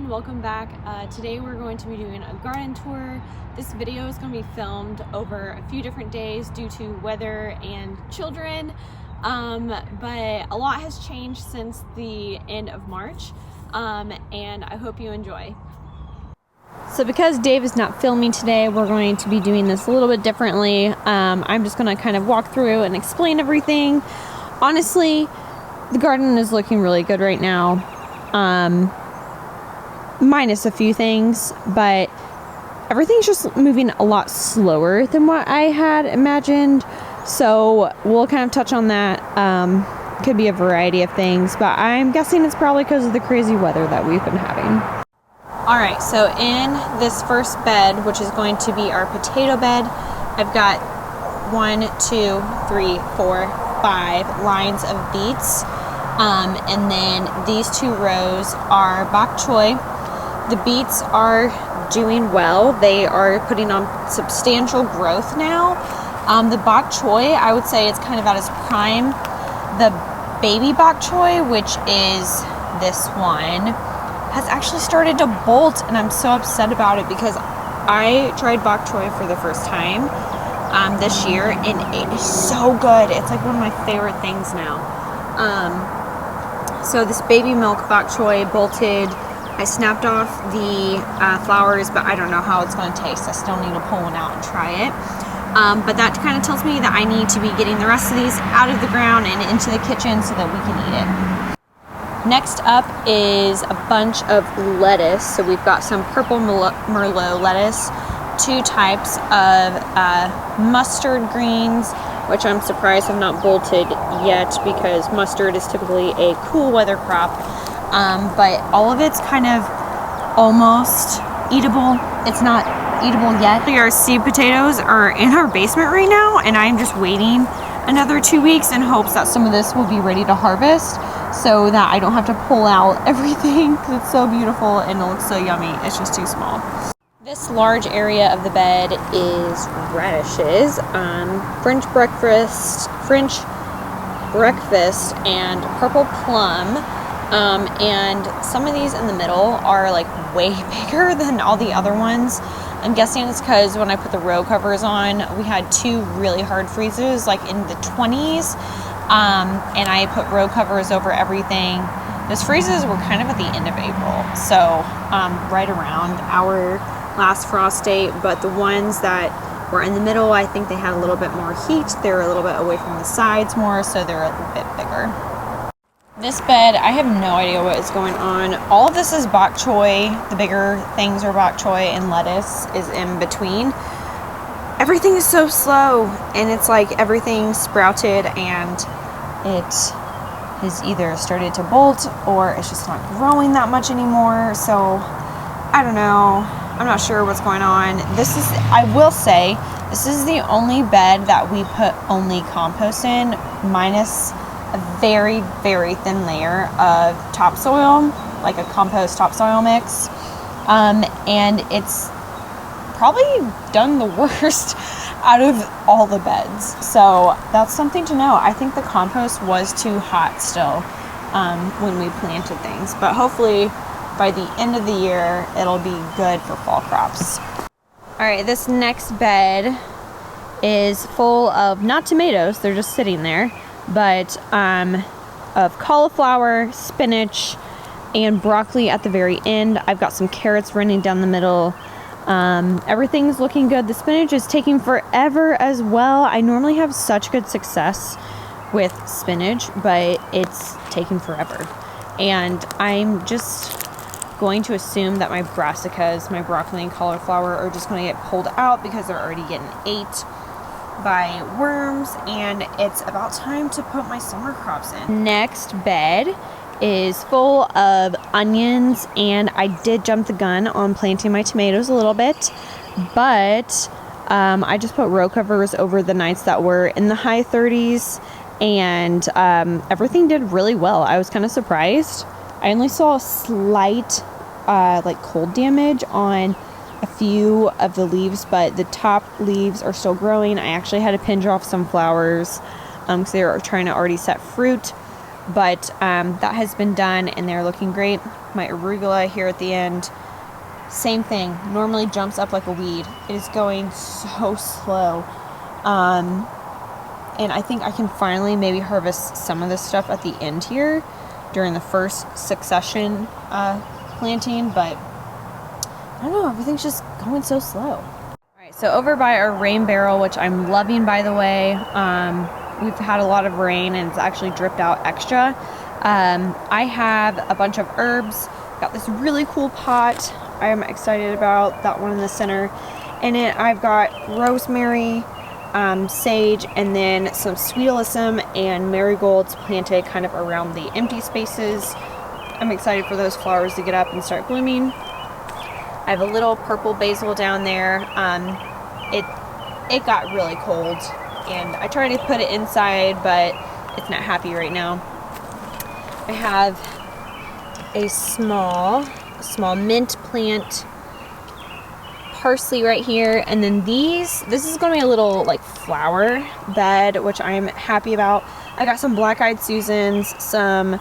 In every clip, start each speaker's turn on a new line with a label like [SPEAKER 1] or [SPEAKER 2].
[SPEAKER 1] everyone, welcome back. Today we're going to be doing a garden tour. This video is going to be filmed over a few different days due to weather and children, but a lot has changed since the end of March, and I hope you enjoy. So because Dave is not filming today, we're going to be doing this a little bit differently. I'm just going to kind of walk through and explain everything. Honestly, the garden is looking really good right now. Minus a few things, but everything's just moving a lot slower than what I had imagined. So we'll kind of touch on that. Could be a variety of things, but I'm guessing it's probably because of the crazy weather that we've been having. Alright, so in this first bed, which is going to be our potato bed, I've got 1, 2, 3, 4, 5 lines of beets. And then these 2 rows are Bok Choy. The beets are doing well. They are putting on substantial growth now. The Bok Choy, I would say it's kind of at its prime. The baby Bok Choy, which is this one, has actually started to bolt, and I'm so upset about it because I tried Bok Choy for the first time this year, and it is so good. It's like one of my favorite things now. So this baby milk Bok Choy bolted. I snapped off the flowers, but I don't know how it's going to taste. I still need to pull one out and try it. But that kind of tells me that I need to be getting the rest of these out of the ground and into the kitchen so that we can eat it. Next up is a bunch of lettuce. So we've got some purple Merlot lettuce, 2 types of mustard greens, which I'm surprised have not bolted yet because mustard is typically a cool weather crop. But all of it's kind of almost eatable. It's not eatable yet. Our seed potatoes are in our basement right now, and I'm just waiting another 2 weeks in hopes that some of this will be ready to harvest so that I don't have to pull out everything because it's so beautiful and it looks so yummy. It's just too small. This large area of the bed is radishes, French breakfast, and purple plum. And some of these in the middle are like way bigger than all the other ones. I'm guessing it's because when I put the row covers on, we had 2 really hard freezes, like in the 20s. And I put row covers over everything. Those freezes were kind of at the end of April, so right around our last frost date. But the ones that were in the middle, I think they had a little bit more heat. They're a little bit away from the sides more, so they're a little bit bigger. This bed, I have no idea what is going on. All of this is Bok Choy. The bigger things are Bok Choy, and lettuce is in between. Everything is so slow, and it's like everything sprouted and it has either started to bolt or it's just not growing that much anymore. So I don't know. I'm not sure what's going on. I will say, this is the only bed that we put only compost in, minus a very, very thin layer of topsoil, like a compost topsoil mix. And it's probably done the worst out of all the beds. So that's something to know. I think the compost was too hot still when we planted things. But hopefully by the end of the year, it'll be good for fall crops. All right, this next bed is full of, not tomatoes, they're just sitting there, but of cauliflower, spinach, and broccoli at the very end. I've got some carrots running down the middle. Everything's looking good. The spinach is taking forever as well. I normally have such good success with spinach, but it's taking forever. And I'm just going to assume that my brassicas, my broccoli and cauliflower, are just going to get pulled out because they're already getting ate by worms, and it's about time to put my summer crops in. Next bed is full of onions, and I did jump the gun on planting my tomatoes a little bit, but I just put row covers over the nights that were in the high 30s, and everything did really well. I was kind of surprised. I only saw a slight cold damage on a few of the leaves, but the top leaves are still growing. I actually had to pinch off some flowers because they were trying to already set fruit. but that has been done and they're looking great. My arugula here at the end, same thing, normally jumps up like a weed. It is going so slow. And I think I can finally maybe harvest some of this stuff at the end here during the first succession planting, but I don't know, everything's just going so slow. All right, so over by our rain barrel, which I'm loving, by the way, we've had a lot of rain and it's actually dripped out extra. I have a bunch of herbs, got this really cool pot I'm excited about, that one in the center. In it I've got rosemary, sage, and then some sweet alyssum and marigolds planted kind of around the empty spaces. I'm excited for those flowers to get up and start blooming. I have a little purple basil down there. It got really cold and I tried to put it inside, but it's not happy right now. I have a small mint plant, parsley right here, and then this is going to be a little like flower bed, which I'm happy about. I got some black-eyed Susans, some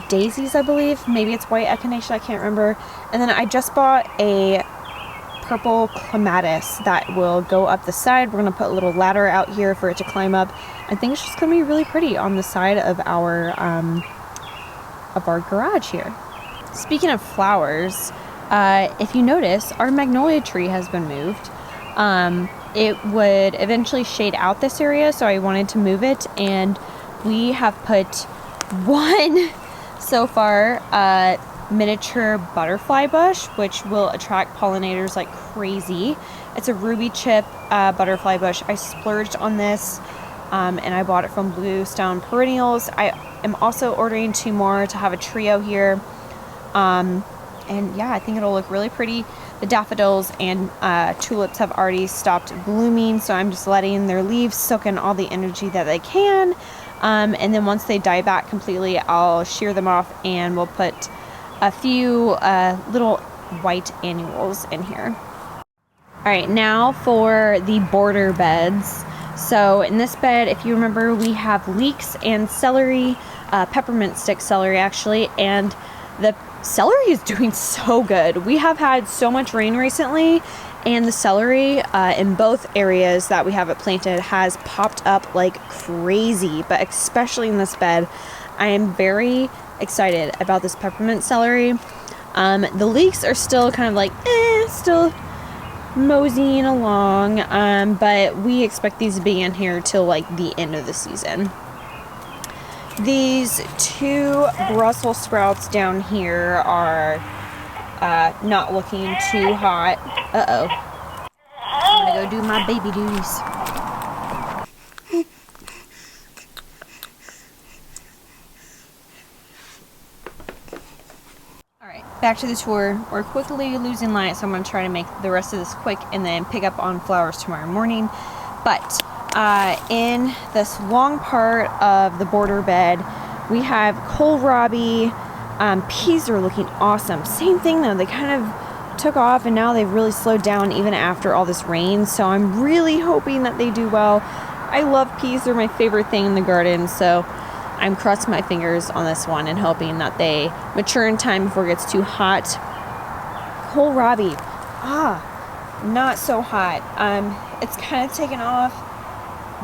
[SPEAKER 1] daisies, I believe, maybe it's white echinacea, I can't remember, and then I just bought a purple clematis that will go up the side. We're going to put a little ladder out here for it to climb up. I think it's just going to be really pretty on the side of our garage here. Speaking of flowers, if you notice, our magnolia tree has been moved. It would eventually shade out this area, so I wanted to move it, and we have put one so far miniature butterfly bush, which will attract pollinators like crazy. It's a ruby chip butterfly bush. I splurged on this, and I bought it from Bluestone Perennials. I am also ordering 2 more to have a trio here. And yeah, I think it'll look really pretty. The daffodils and tulips have already stopped blooming, so I'm just letting their leaves soak in all the energy that they can. And then once they die back completely, I'll shear them off and we'll put a few little white annuals in here. All right, now for the border beds. So in this bed, if you remember, we have leeks and celery, peppermint stick celery actually, and the celery is doing so good. We have had so much rain recently, and the celery in both areas that we have it planted has popped up like crazy, but especially in this bed. I am very excited about this peppermint celery. The leeks are still kind of like, still moseying along, but we expect these to be in here till like the end of the season. These 2 Brussels sprouts down here are not looking too hot. I'm gonna go do my baby duties. Alright, back to the tour. We're quickly losing light, so I'm gonna try to make the rest of this quick and then pick up on flowers tomorrow morning. But in this long part of the border bed, we have kohlrabi. Peas are looking awesome. Same thing though, they kind of took off and now they've really slowed down even after all this rain, so I'm really hoping that they do well. I love peas, they're my favorite thing in the garden, so I'm crossing my fingers on this one and hoping that they mature in time before it gets too hot. Kohlrabi, not so hot. It's kind of taken off,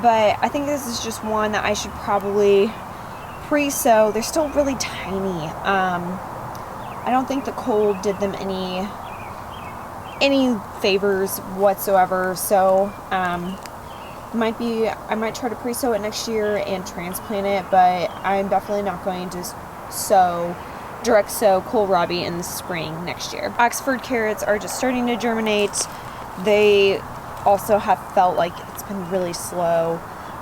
[SPEAKER 1] but I think this is just one that I should probably pre-sow. They're still really tiny. I don't think the cold did them any favors whatsoever, so I might try to pre-sow it next year and transplant it, but I'm definitely not going to direct sow kohlrabi in the spring next year. Oxford carrots are just starting to germinate. They also have felt like it's been really slow.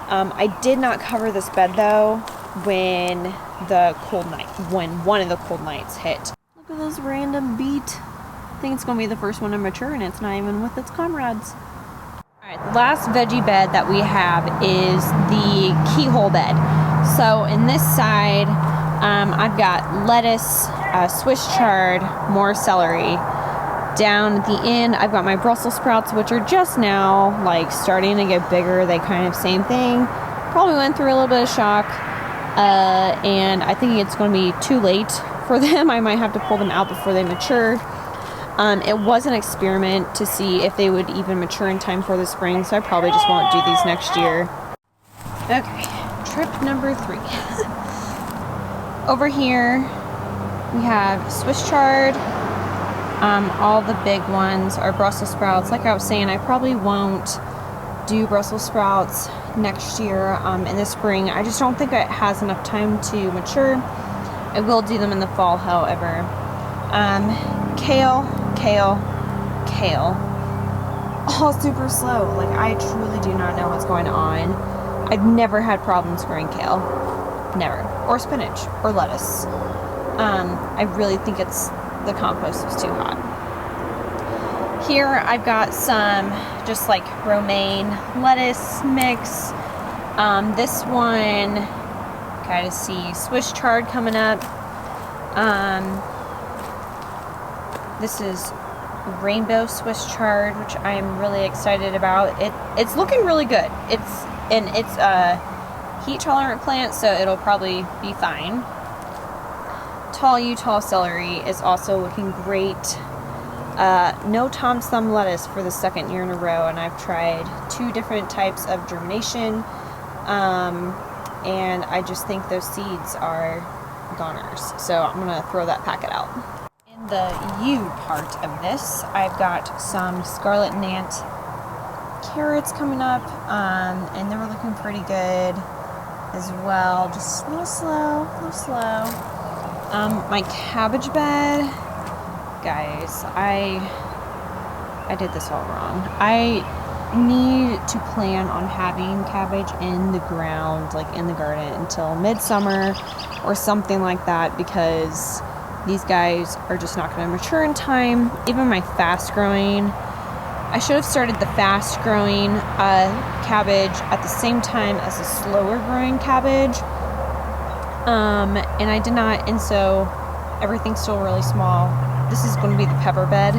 [SPEAKER 1] I did not cover this bed though when one of the cold nights hit. Look at this random beet. I think it's going to be the first one to mature and it's not even with its comrades. Alright, the last veggie bed that we have is the Keyhole Bed. So in this side, I've got lettuce, Swiss chard, more celery. Down at the end, I've got my Brussels sprouts, which are just now like starting to get bigger. They kind of same thing. Probably went through a little bit of shock. and I think it's going to be too late for them. I might have to pull them out before they mature. It was an experiment to see if they would even mature in time for the spring, so I probably just won't do these next year. Okay, trip number 3. Over here we have Swiss chard. All the big ones are Brussels sprouts. Like I was saying, I probably won't do Brussels sprouts next year in the spring. I just don't think it has enough time to mature. I will do them in the fall, however. Kale, all super slow. Like, I truly do not know what's going on. I've never had problems growing kale, never, or spinach or lettuce. I really think it's the compost was too hot. Here I've got some just like romaine lettuce mix. This one, gotta see Swiss chard coming up. This is rainbow Swiss chard, which I am really excited about. It's looking really good. It's a heat tolerant plant, so it'll probably be fine. Tall Utah celery is also looking great. No Tom's Thumb lettuce for the second year in a row, and I've tried 2 different types of germination, and I just think those seeds are goners, so I'm gonna throw that packet out. In the U part of this, I've got some Scarlet Nant carrots coming up, and they're looking pretty good as well, just a little slow. My cabbage bed, guys, I did this all wrong. I need to plan on having cabbage in the ground, like in the garden, until midsummer or something like that, because these guys are just not going to mature in time. Even my fast growing, I should have started the fast growing cabbage at the same time as the slower growing cabbage. And I did not, and so everything's still really small. This is going to be the pepper bed.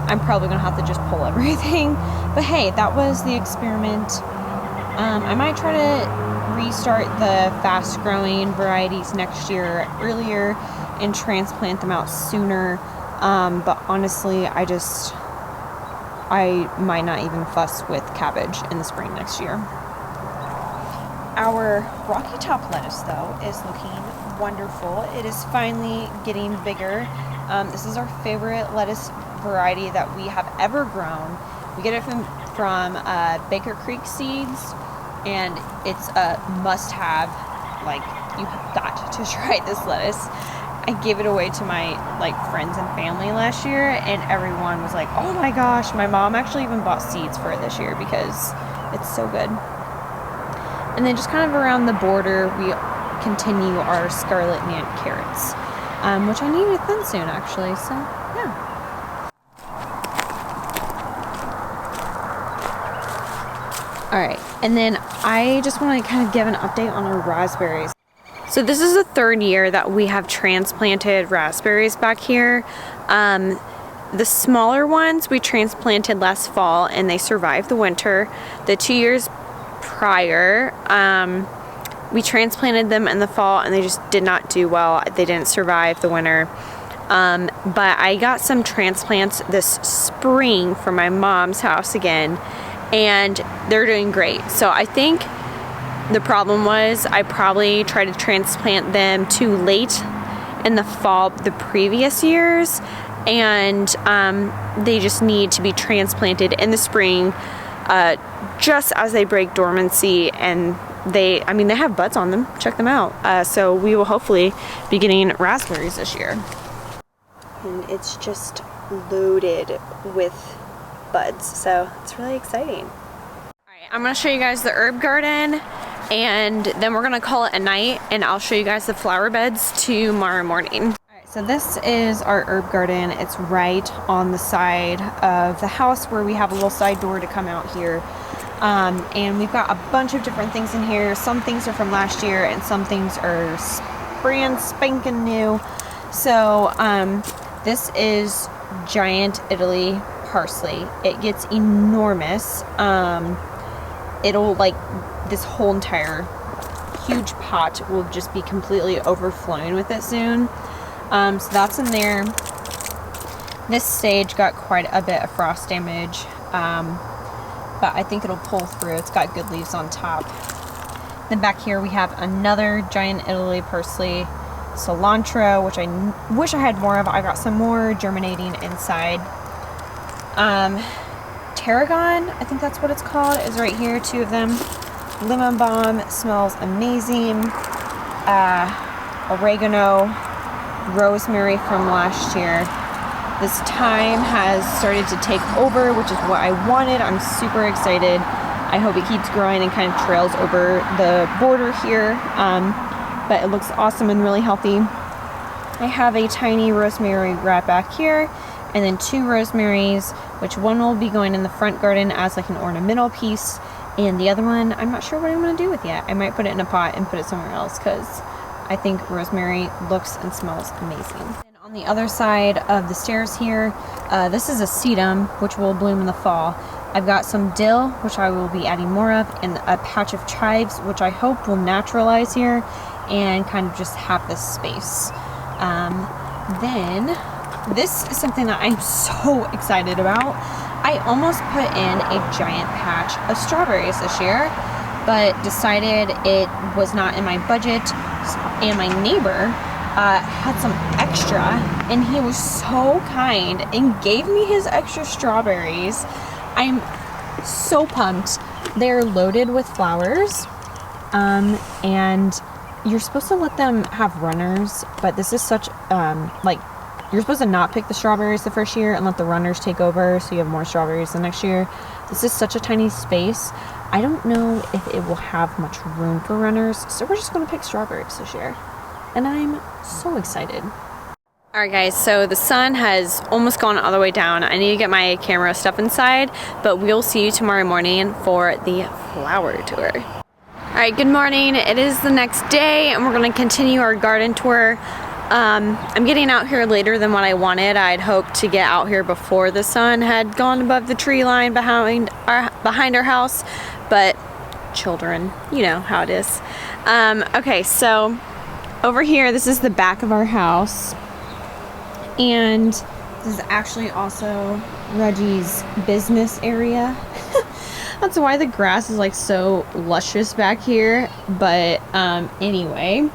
[SPEAKER 1] I'm probably going to have to just pull everything. But hey, that was the experiment. I might try to restart the fast growing varieties next year earlier and transplant them out sooner. But honestly, I might not even fuss with cabbage in the spring next year. Our Rocky Top lettuce, though, is looking wonderful. It is finally getting bigger. This is our favorite lettuce variety that we have ever grown. We get it from Baker Creek Seeds, and it's a must-have. Like, you have got to try this lettuce. I gave it away to my friends and family last year, and everyone was like, "Oh my gosh!" My mom actually even bought seeds for it this year because it's so good. And then just kind of around the border, we continue our Scarlet Nant carrots, which I need to thin soon, actually. So yeah. All right, and then I just want to kind of give an update on our raspberries. So this is the 3rd year that we have transplanted raspberries back here. The smaller ones we transplanted last fall, and they survived the winter. The 2 years prior, we transplanted them in the fall, and they just did not do well. They didn't survive the winter. But I got some transplants this spring from my mom's house again, and they're doing great. So I think the problem was I probably tried to transplant them too late in the fall the previous years, and they just need to be transplanted in the spring, just as they break dormancy, and they have buds on them. Check them out. So we will hopefully be getting raspberries this year. And it's just loaded with buds, so it's really exciting. Alright, I'm going to show you guys the herb garden, and then we're going to call it a night, and I'll show you guys the flower beds tomorrow morning. Alright, so this is our herb garden. It's right on the side of the house where we have a little side door to come out here. And we've got a bunch of different things in here. Some things are from last year, and some things are brand spanking new. So this is giant Italy parsley. It gets enormous. It'll, like, this whole entire huge pot will just be completely overflowing with it soon. So that's in there. This sage got quite a bit of frost damage, but I think it'll pull through. It's got good leaves on top. Then back here we have another giant Italy parsley, cilantro, which I wish I had more of. I got some more germinating inside. Tarragon, I think that's what it's called, is right here, 2 of them. Lemon balm, smells amazing. Oregano, rosemary from last year. This thyme has started to take over, which is what I wanted. I'm super excited. I hope it keeps growing and kind of trails over the border here. But it looks awesome and really healthy. I have a tiny rosemary right back here, and then 2 rosemaries, which one will be going in the front garden as like an ornamental piece, and the other one I'm not sure what I'm going to do with yet. I might put it in a pot and put it somewhere else because I think rosemary looks and smells amazing. And on the other side of the stairs here, this is a sedum, which will bloom in the fall. I've got some dill, which I will be adding more of, and a patch of chives, which I hope will naturalize here and kind of just have this space. Then this is something that I'm so excited about. I almost put in a giant patch of strawberries this year, but decided it was not in my budget, and my neighbor had some extra, and he was so kind and gave me his extra strawberries. I'm so pumped. They're loaded with flowers, and you're supposed to let them have runners, but this is such, you're supposed to not pick the strawberries the first year and let the runners take over so you have more strawberries the next year. This is such a tiny space. I don't know if it will have much room for runners, so we're just going to pick strawberries this year. And I'm so excited. Alright guys, so the sun has almost gone all the way down. I need to get my camera stuff inside, but we'll see you tomorrow morning for the flower tour. Alright, good morning. It is the next day and we're going to continue our garden tour. I'm getting out here later than what I wanted. I'd hoped to get out here before the sun had gone above the tree line behind our house, but children, you know how it is. Okay, so over here, this is the back of our house, and this is actually also Reggie's business area. That's why the grass is like so luscious back here, but anyway.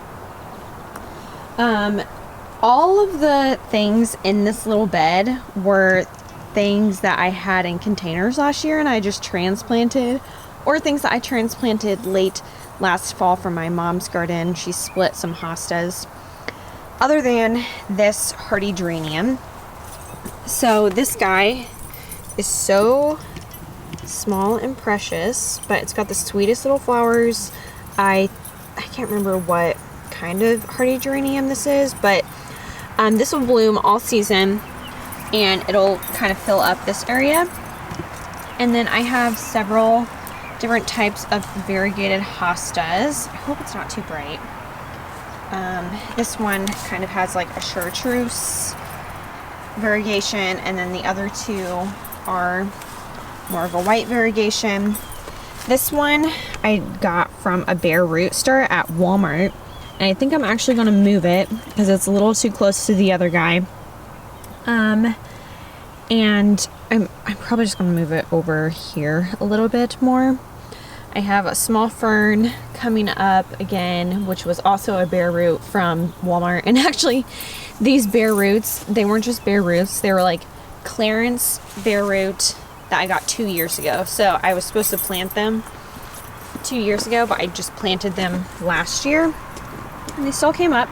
[SPEAKER 1] All of the things in this little bed were things that I had in containers last year and I just transplanted, or things that I transplanted late last fall from my mom's garden. She split some hostas. Other than this hardy geranium. So this guy is so small and precious, but it's got the sweetest little flowers. I can't remember what kind of hardy geranium this is, but this will bloom all season and it'll kind of fill up this area. And then I have several different types of variegated hostas. I hope it's not too bright. This one kind of has like a chartreuse variegation, and then the other 2 are more of a white variegation. This one I got from a bare root store at Walmart. And I think I'm actually going to move it because it's a little too close to the other guy. And I'm probably just going to move it over here a little bit more. I have a small fern coming up again, which was also a bare root from Walmart. And actually, these bare roots, they weren't just bare roots. They were like clearance bare root that I got 2 years ago. So I was supposed to plant them 2 years ago, but I just planted them last year. And they still came up.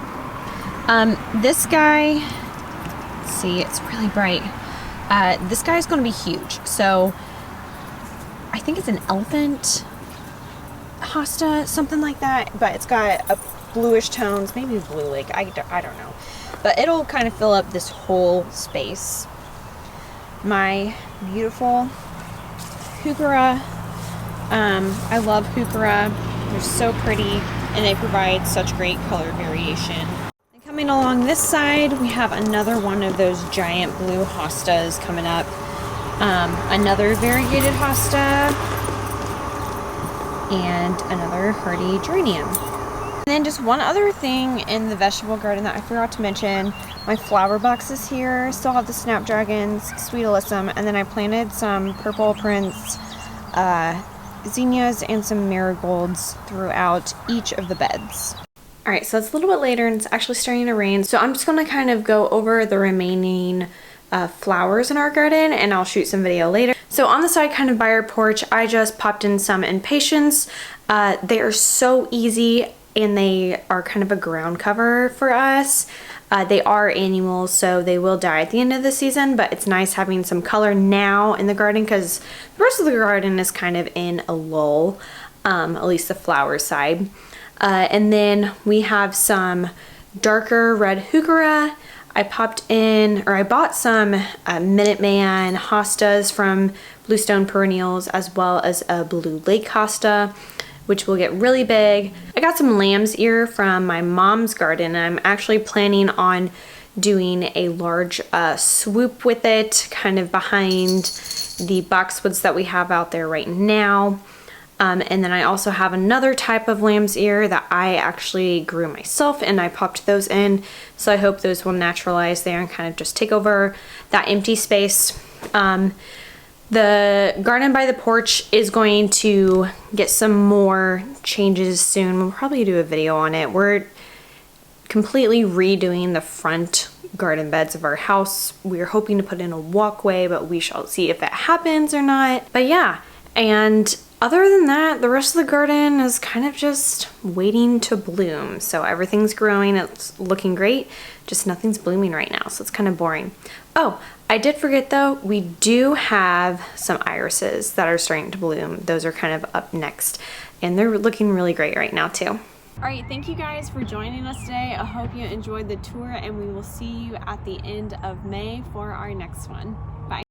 [SPEAKER 1] This guy, let's see, it's really bright. This guy is going to be huge. So I think it's an elephant hosta, something like that. But it's got a bluish tones, maybe blue lake. I don't know. But it'll kind of fill up this whole space. My beautiful heuchera. I love heuchera. They're so pretty. And they provide such great color variation. And coming along this side, we have another one of those giant blue hostas coming up. Another variegated hosta. And another hardy geranium. And then just one other thing in the vegetable garden that I forgot to mention, my flower boxes here still have the snapdragons, sweet alyssum, and then I planted some purple prince zinnias and some marigolds throughout each of the beds. All right, so it's a little bit later and it's actually starting to rain, so I'm just gonna kind of go over the remaining flowers in our garden and I'll shoot some video later. So on the side kind of by our porch, I just popped in some Impatiens. They are so easy and they are kind of a ground cover for us. They are annuals, so they will die at the end of the season, but it's nice having some color now in the garden because the rest of the garden is kind of in a lull, at least the flower side. And then we have some darker red heuchera. I bought some Minuteman hostas from Bluestone Perennials, as well as a Blue Lake hosta, which will get really big. I got some lamb's ear from my mom's garden, and I'm actually planning on doing a large swoop with it, kind of behind the boxwoods that we have out there right now. And then I also have another type of lamb's ear that I actually grew myself and I popped those in. So I hope those will naturalize there and kind of just take over that empty space. The garden by the porch is going to get some more changes soon. We'll probably do a video on it. We're completely redoing the front garden beds of our house. We're hoping to put in a walkway, but we shall see if that happens or not. But yeah, and other than that, the rest of the garden is kind of just waiting to bloom. So everything's growing, it's looking great, just nothing's blooming right now, so it's kind of boring. Oh, I did forget though, we do have some irises that are starting to bloom. Those are kind of up next, and they're looking really great right now too. All right, thank you guys for joining us today. I hope you enjoyed the tour, and we will see you at the end of May for our next one. Bye.